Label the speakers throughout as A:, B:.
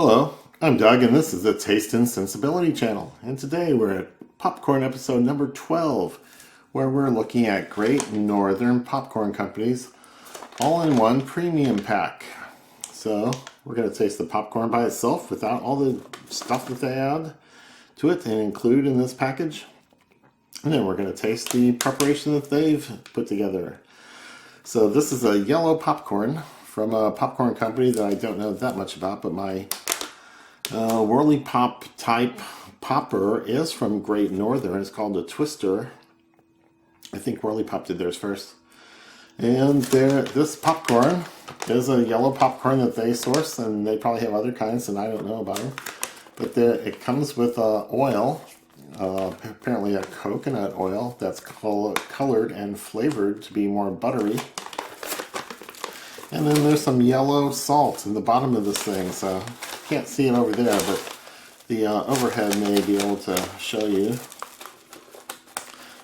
A: Hello, I'm Doug and this is the Taste and Sensibility channel. And today we're at popcorn episode number 12, where we're looking at Great Northern Popcorn Company's all-in-one premium pack. So we're going to taste the popcorn by itself without all the stuff that they add to it and include in this package. And then we're going to taste the preparation that they've put together. So this is a yellow popcorn from a popcorn company that I don't know that much about, but my Whirly Pop type popper is from Great Northern. It's called a Twister. I think Whirly Pop did theirs first. And this popcorn is a yellow popcorn that they source, and they probably have other kinds and I don't know about them. But it comes with oil, apparently a coconut oil that's colored and flavored to be more buttery. And then there's some yellow salt in the bottom of this thing, so can't see it over there, but the overhead may be able to show you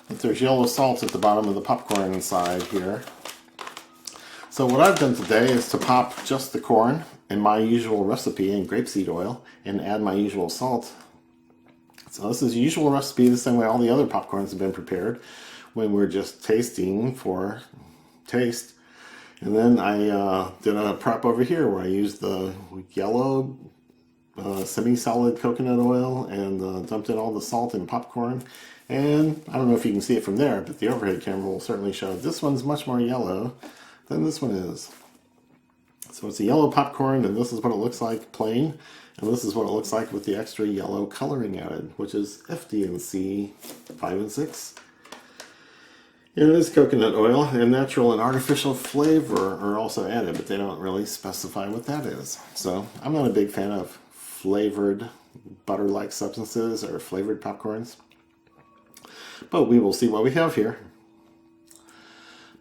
A: that there's yellow salt at the bottom of the popcorn inside here. So what I've done today is to pop just the corn in my usual recipe in grapeseed oil and add my usual salt. So this is the usual recipe, the same way all the other popcorns have been prepared when we're just tasting for taste. And then I did a prep over here where I used the yellow semi-solid coconut oil and dumped in all the salt and popcorn. And I don't know if you can see it from there, but the overhead camera will certainly show this one's much more yellow than this one is. So it's a yellow popcorn, and this is what it looks like plain, and this is what it looks like with the extra yellow coloring added, which is FD&C 5 and 6. And it is coconut oil, and natural and artificial flavor are also added, but they don't really specify what that is. So I'm not a big fan of flavored butter-like substances or flavored popcorns. But we will see what we have here.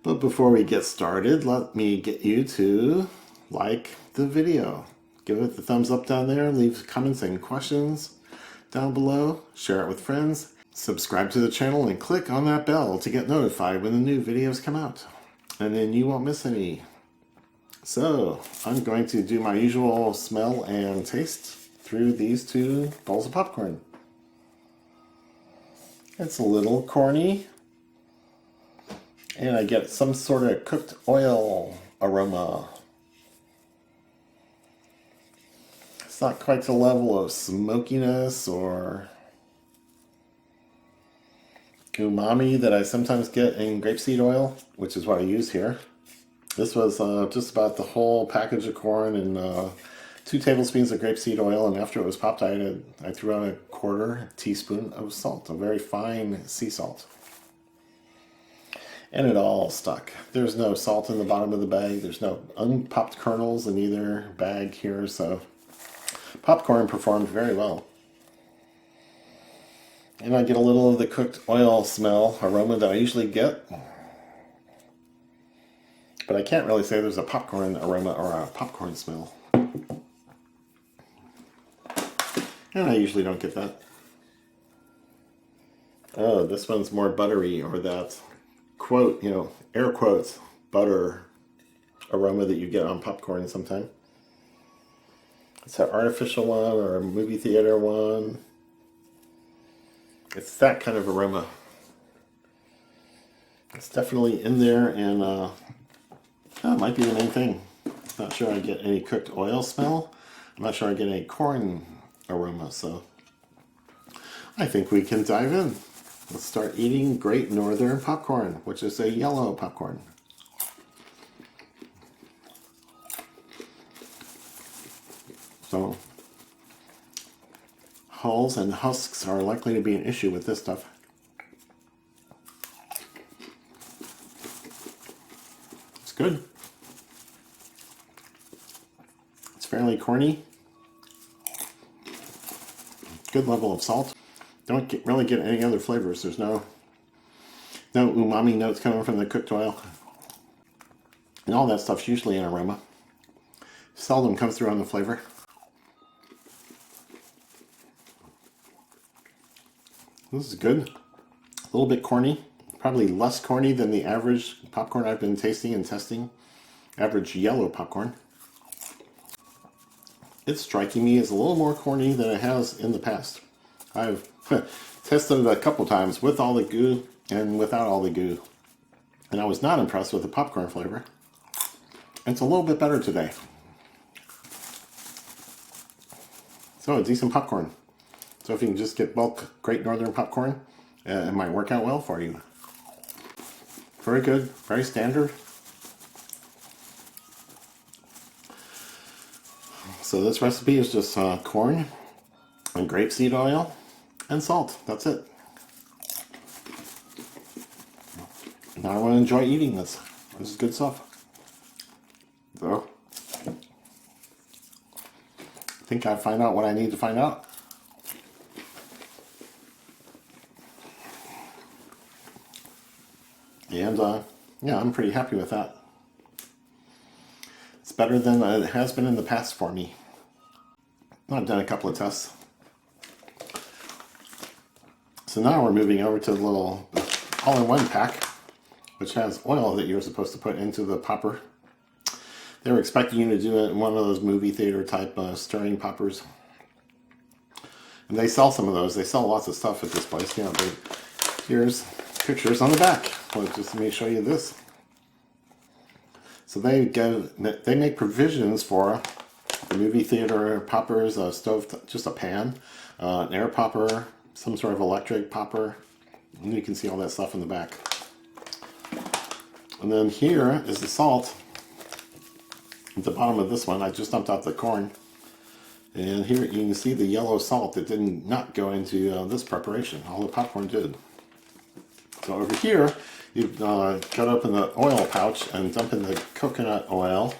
A: But before we get started, let me get you to like the video. Give it the thumbs up down there, leave comments and questions down below, share it with friends. Subscribe to the channel and click on that bell to get notified when the new videos come out. And then you won't miss any. So, I'm going to do my usual smell and taste through these two bowls of popcorn. It's a little corny. And I get some sort of cooked oil aroma. It's not quite the level of smokiness or umami that I sometimes get in grapeseed oil, which is what I use here. This was just about the whole package of corn and 2 tablespoons of grapeseed oil, and after it was popped I threw on a quarter teaspoon of salt, a very fine sea salt. And it all stuck. There's no salt in the bottom of the bag, there's no unpopped kernels in either bag here, so popcorn performed very well. And I get a little of the cooked oil smell, aroma that I usually get. But I can't really say there's a popcorn aroma or a popcorn smell. And I usually don't get that. Oh, this one's more buttery, or that quote, air quotes, butter aroma that you get on popcorn sometimes. It's an artificial one or a movie theater one. It's that kind of aroma. It's definitely in there, and it might be the main thing. Not sure I get any cooked oil smell. I'm not sure I get any corn aroma, so I think we can dive in. Let's start eating Great Northern popcorn, which is a yellow popcorn. So hulls and husks are likely to be an issue with this stuff. It's good. It's fairly corny. Good level of salt. Don't really get any other flavors. There's no umami notes coming from the cooked oil. And all that stuff's usually an aroma. Seldom comes through on the flavor. This is good. A little bit corny. Probably less corny than the average popcorn I've been tasting and testing. Average yellow popcorn. it's striking me as a little more corny than it has in the past. I've tested it a couple times with all the goo and without all the goo, and I was not impressed with the popcorn flavor. It's a little bit better today. So a decent popcorn. So if you can just get bulk Great Northern popcorn, it might work out well for you. Very good, very standard. So this recipe is just corn and grapeseed oil and salt. That's it. Now I want to enjoy eating this. This is good stuff. So, I think I find out what I need to find out. And yeah, I'm pretty happy with that. It's better than it has been in the past for me. I've done a couple of tests. So now we're moving over to the little all-in-one pack, which has oil that you're supposed to put into the popper. They were expecting you to do it in one of those movie theater type stirring poppers. And they sell some of those. They sell lots of stuff at this place. Yeah, but here's pictures on the back. Well, just let me show you this. So they make provisions for the movie theater poppers, a stove, just a pan, an air popper, some sort of electric popper. And you can see all that stuff in the back. And then here is the salt. At the bottom of this one, I just dumped out the corn. And here you can see the yellow salt that did not go into this preparation. All the popcorn did. So over here, you've cut open the oil pouch and dump in the coconut oil,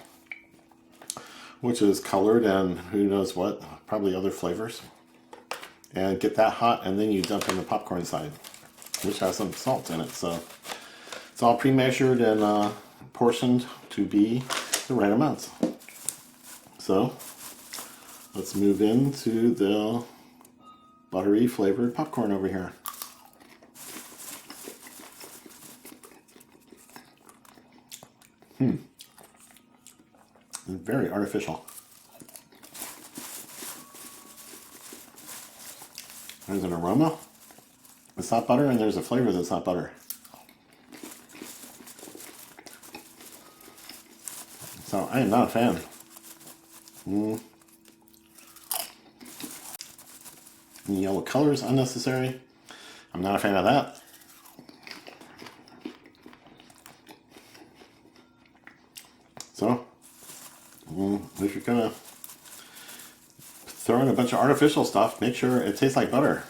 A: which is colored and who knows what, probably other flavors. And get that hot, and then you dump in the popcorn side, which has some salt in it. So it's all pre-measured and portioned to be the right amounts. So let's move into the buttery flavored popcorn over here. Very artificial. There's an aroma. It's not butter, and there's a flavor that's not butter. So I am not a fan. The yellow color is unnecessary. I'm not a fan of that. So, if you're gonna throw in a bunch of artificial stuff, make sure it tastes like butter.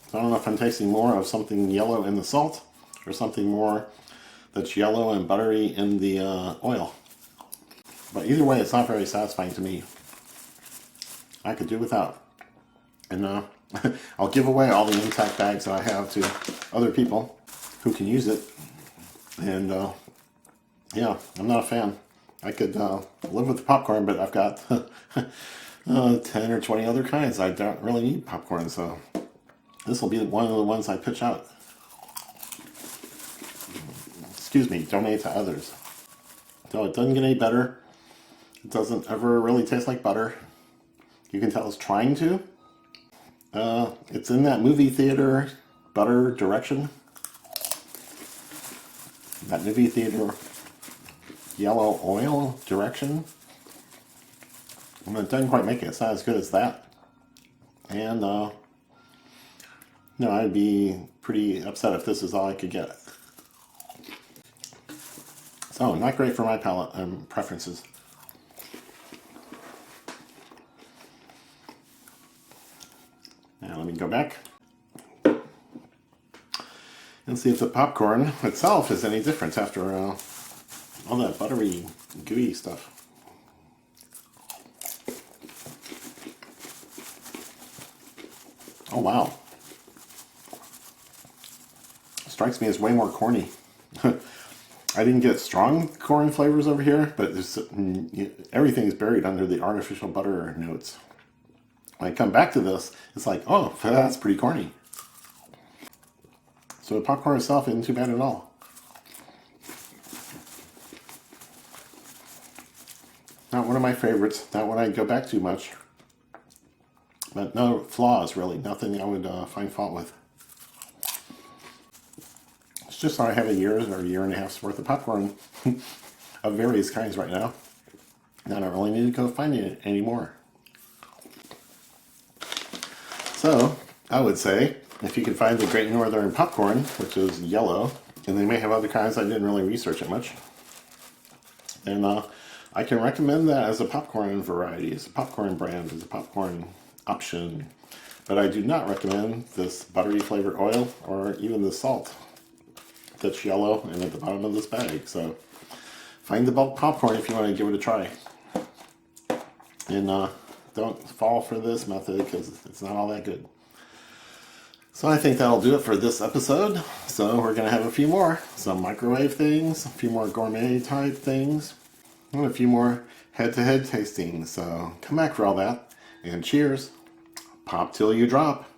A: So I don't know if I'm tasting more of something yellow in the salt or something more that's yellow and buttery in the oil. But either way, it's not very satisfying to me. I could do without. And I'll give away all the intact bags that I have to other people who can use it. And yeah, I'm not a fan. I could live with the popcorn, but I've got 10 or 20 other kinds. I don't really need popcorn, so this will be one of the ones I pitch out. Excuse me, donate to others. So it doesn't get any better. It doesn't ever really taste like butter. You can tell it's trying to. It's in that movie theater butter direction. That movie theater yellow oil direction. And it doesn't quite make it. It's not as good as that. And no, I'd be pretty upset if this is all I could get. So not great for my palate and preferences. Now let me go back and see if the popcorn itself is any different after all that buttery, gooey stuff. Oh wow. Strikes me as way more corny. I didn't get strong corn flavors over here, but everything is buried under the artificial butter notes. When I come back to this, it's like, oh, that's pretty corny. So the popcorn itself isn't too bad at all. Not one of my favorites. Not one I'd go back to much. But no flaws, really. Nothing I would find fault with. It's just that I have a year or a year and a half's worth of popcorn of various kinds right now. And I don't really need to go find it anymore. So, I would say, if you can find the Great Northern popcorn, which is yellow, and they may have other kinds, I didn't really research it much, then I can recommend that as a popcorn variety, as a popcorn brand, as a popcorn option. But I do not recommend this buttery flavored oil or even the salt that's yellow and at the bottom of this bag. So find the bulk popcorn if you want to give it a try. And don't fall for this method because it's not all that good. So I think that'll do it for this episode. So we're going to have a few more. Some microwave things, a few more gourmet type things, and a few more head-to-head tastings. So come back for all that. And cheers. Pop till you drop.